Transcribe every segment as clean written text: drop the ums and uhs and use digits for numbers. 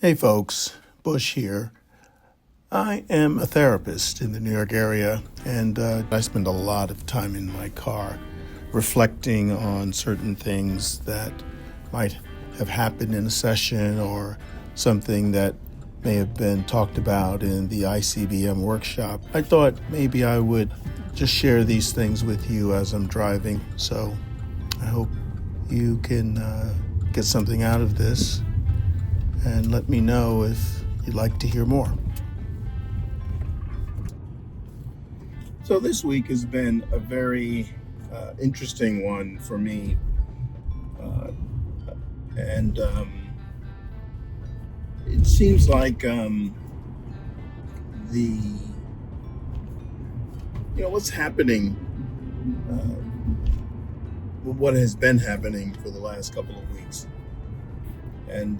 Hey folks, Bush here. I am a therapist in the New York area, and I spend a lot of time in my car reflecting on certain things that might have happened in a session or something that may have been talked about in the ICBM workshop. I thought maybe I would just share these things with you as I'm driving, so I hope you can get something out of this. And let me know if you'd like to hear more. So this week has been a very interesting one for me. And it seems like what's happening, what has been happening for the last couple of weeks. And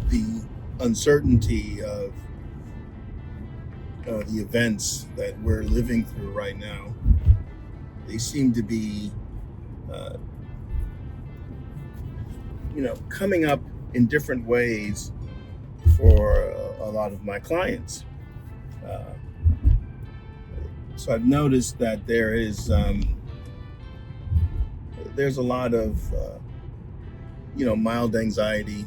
the uncertainty of the events that we're living through right now, they seem to be, coming up in different ways for a lot of my clients. So I've noticed that there's a lot of mild anxiety.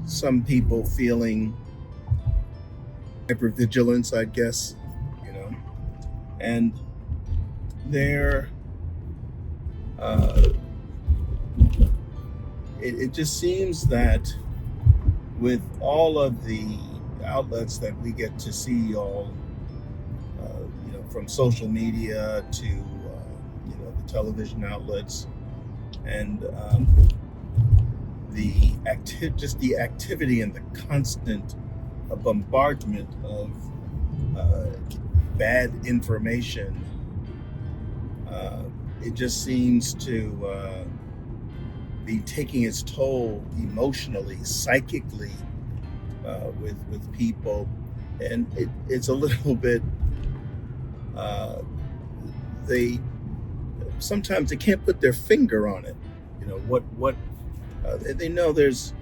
Some people feeling hypervigilance, I guess, and it just seems that with all of the outlets that we get to see, all from social media to the television outlets, and the activity and the constant bombardment of bad information, it just seems to be taking its toll emotionally, psychically, with people, and it's a little bit. Sometimes they can't put their finger on it. They know there's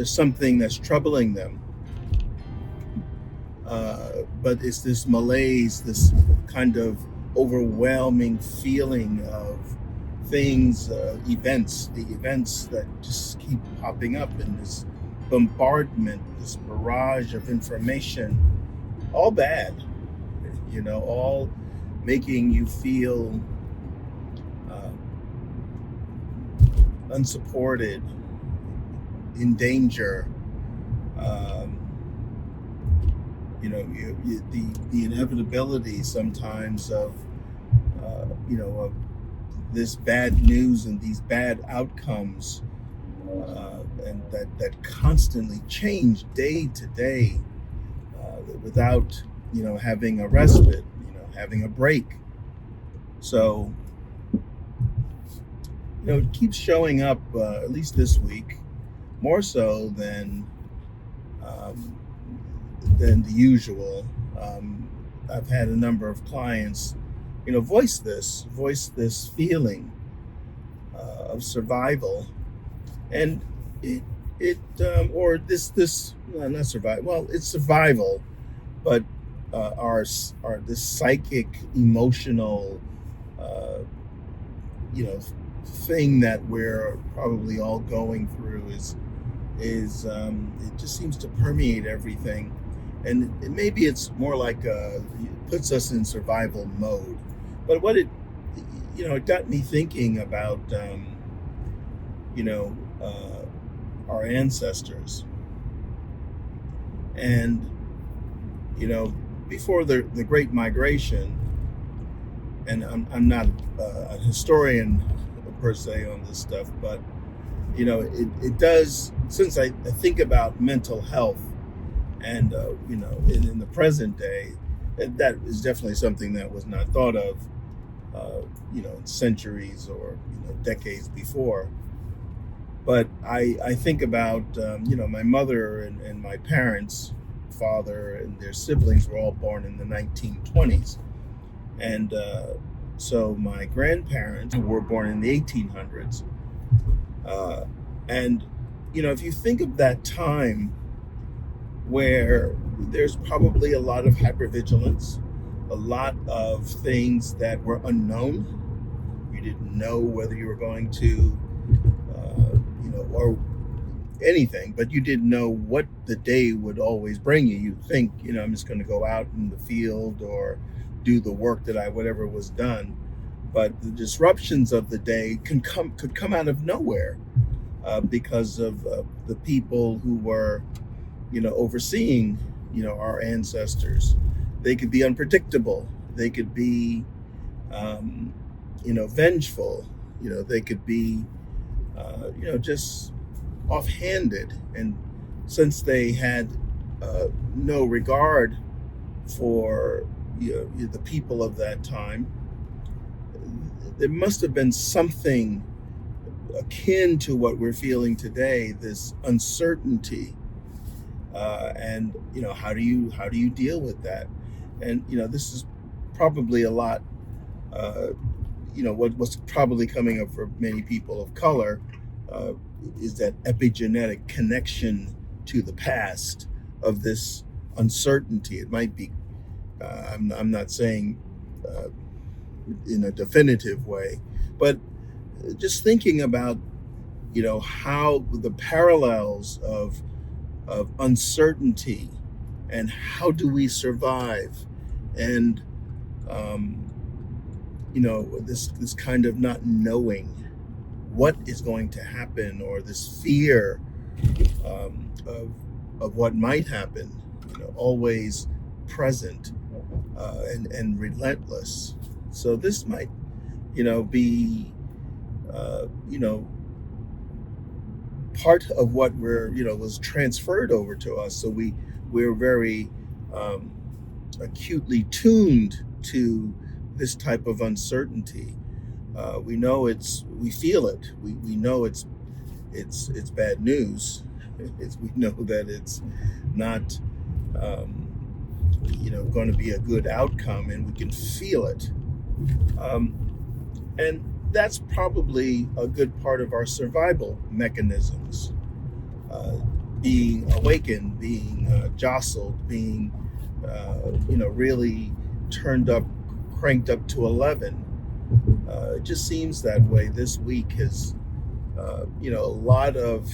something that's troubling them, but it's this malaise, this kind of overwhelming feeling of things, the events that just keep popping up, and this bombardment, this barrage of information, all bad, all making you feel unsupported, in danger. The inevitability sometimes of of this bad news and these bad outcomes, and that constantly change day to day, without having a respite, having a break. So it keeps showing up, at least this week, more so than the usual. I've had a number of clients, voice this feeling of survival, and not survival. Well, it's survival, but our this psychic, emotional, thing that we're probably all going through is it just seems to permeate everything, and maybe it's more like it puts us in survival mode. But what it got me thinking about our ancestors, and before the Great Migration, and I'm not a historian per se on this stuff, but it does, since I think about mental health, and in the present day, that is definitely something that was not thought of centuries or decades before. But I think about my mother and my parents, father and their siblings were all born in the 1920s, and so my grandparents were born in the 1800s, and if you think of that time where there's probably a lot of hypervigilance, a lot of things that were unknown. You didn't know whether you were going to, or anything, but you didn't know what the day would always bring you. You think, I'm just going to go out in the field or do the work whatever was done. But the disruptions of the day could come out of nowhere because of the people who were, overseeing, our ancestors. They could be unpredictable. They could be, vengeful. They could be, just offhanded. And since they had no regard for the people of that time, there must have been something akin to what we're feeling today, this uncertainty. And how do you deal with that? And this is probably a lot. What's probably coming up for many people of color is that epigenetic connection to the past of this uncertainty. It might be. I'm not saying in a definitive way, but just thinking about how the parallels of uncertainty and how do we survive, and this kind of not knowing what is going to happen, or this fear of what might happen, always present and relentless. So this might be part of what was transferred over to us. So we're very acutely tuned to this type of uncertainty. We know we feel it. We know it's bad news. We know that it's not going to be a good outcome, and we can feel it. And that's probably a good part of our survival mechanisms. Being awakened, being jostled, being really cranked up to 11. It just seems that way. This week has, a lot of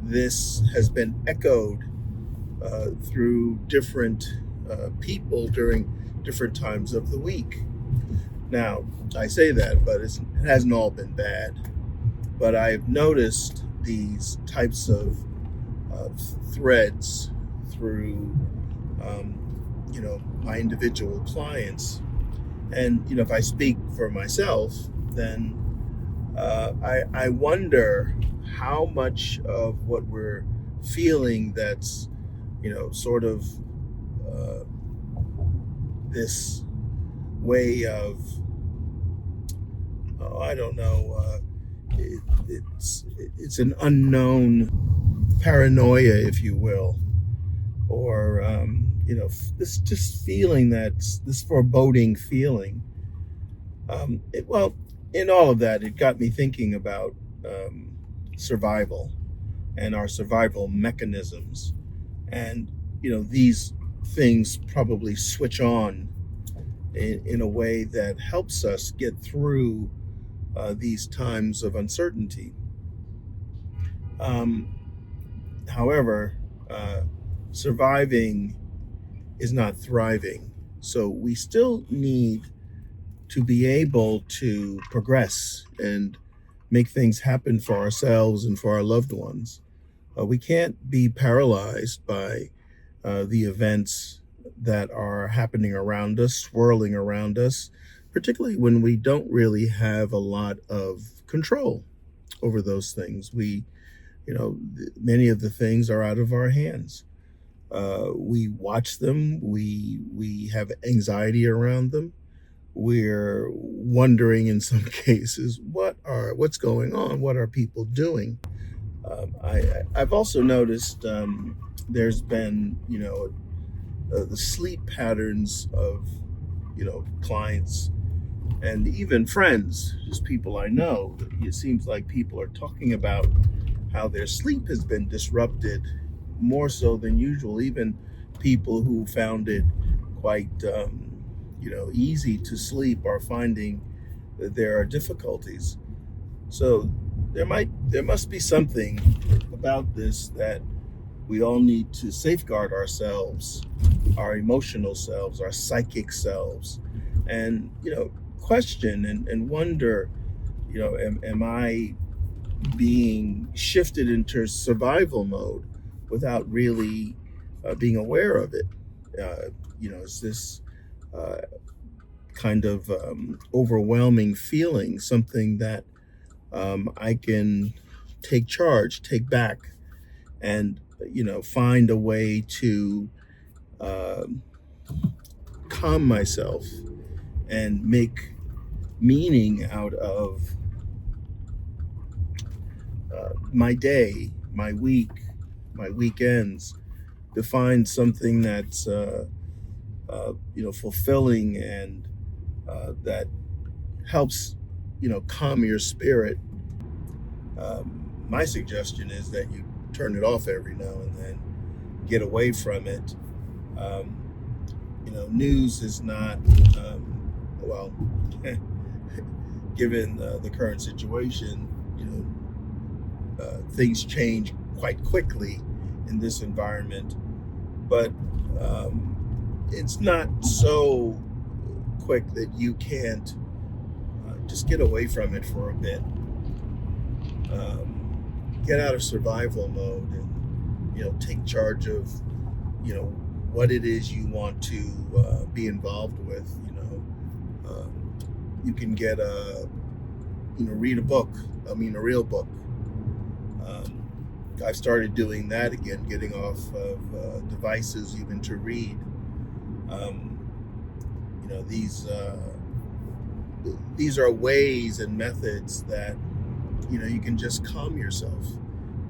this has been echoed through different people during different times of the week. Now, I say that, but it hasn't all been bad. But I've noticed these types of threads through, my individual clients. And, if I speak for myself, then I wonder how much of what we're feeling that's, sort of this way of, I don't know, it's an unknown paranoia, if you will, or this just feeling, this foreboding feeling. In all of that, it got me thinking about survival and our survival mechanisms, and these things probably switch on in a way that helps us get through these times of uncertainty. However, surviving is not thriving. So we still need to be able to progress and make things happen for ourselves and for our loved ones. We can't be paralyzed by the events that are happening around us, swirling around us, particularly when we don't really have a lot of control over those things. Many of the things are out of our hands. We watch them. We have anxiety around them. We're wondering in some cases, what's going on? What are people doing? I've also noticed there's been, the sleep patterns of, clients and even friends, just people I know. It seems like people are talking about how their sleep has been disrupted more so than usual. Even people who found it quite, easy to sleep are finding that there are difficulties. So there must be something about this that we all need to safeguard ourselves, our emotional selves, our psychic selves, and question and wonder, am I being shifted into survival mode without really being aware of it? Is this uh, kind of overwhelming feeling something that I can take charge, take back, and find a way to um calm myself and make meaning out of my day, my week, my weekends, to find something that's fulfilling and that helps calm your spirit. My suggestion is that you turn it off every now and then, get away from it. Um, News is not well. Given the current situation, things change quite quickly in this environment, but it's not so quick that you can't just get away from it for a bit. Get out of survival mode and take charge of what it is you want to be involved with. You can get read a book. I mean, a real book. I've started doing that again, getting off of devices even to read. These are ways and methods that you can just calm yourself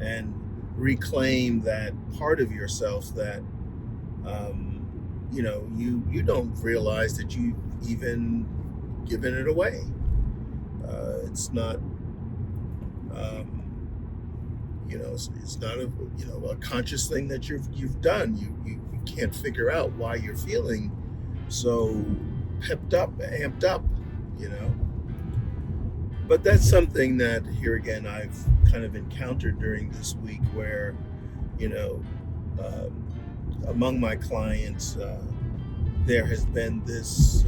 and reclaim that part of yourself that you don't realize that you've even given it away. It's not it's not a conscious thing that you've done. You can't figure out why you're feeling so pepped up, amped up, But that's something that here again I've kind of encountered during this week, where among my clients there has been this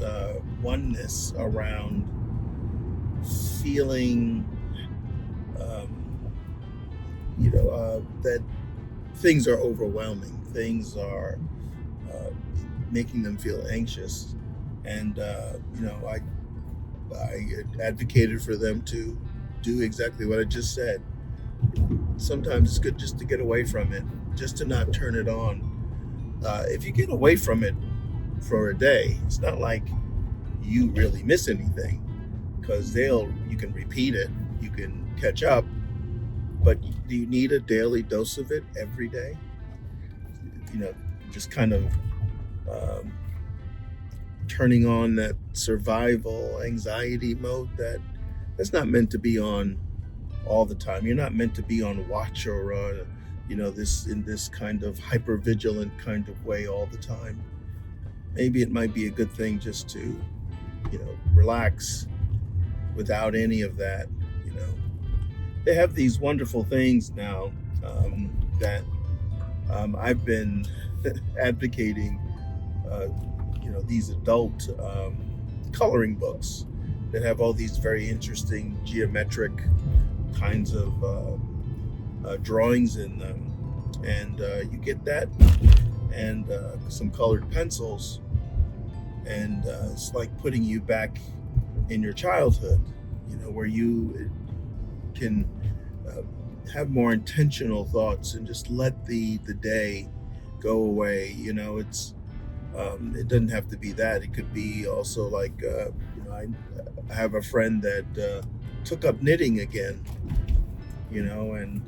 oneness around feeling that things are overwhelming, things are making them feel anxious, and I advocated for them to do exactly what I just said. Sometimes it's good just to get away from it, just to not turn it on. If you get away from it for a day, it's not like you really miss anything, because you can repeat it, you can catch up, but do you need a daily dose of it every day? Just kind of turning on that survival anxiety mode that's not meant to be on all the time. You're not meant to be on watch or this kind of hypervigilant kind of way all the time. Maybe it might be a good thing just to relax without any of that. They have these wonderful things now that I've been advocating. These adult coloring books that have all these very interesting geometric kinds of drawings in them, and you get that and some colored pencils, and it's like putting you back in your childhood, where you can have more intentional thoughts and just let the day go away. It doesn't have to be that. It could be also like I have a friend that took up knitting again, and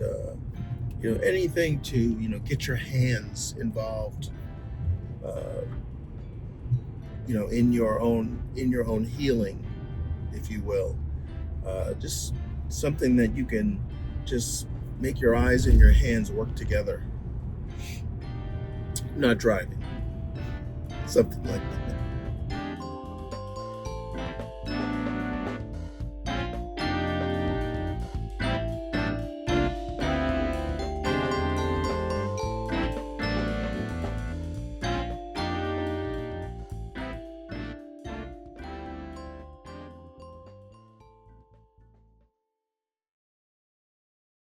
anything to get your hands involved, in your own healing, if you will. Just something that you can just make your eyes and your hands work together. Not driving. Something like that.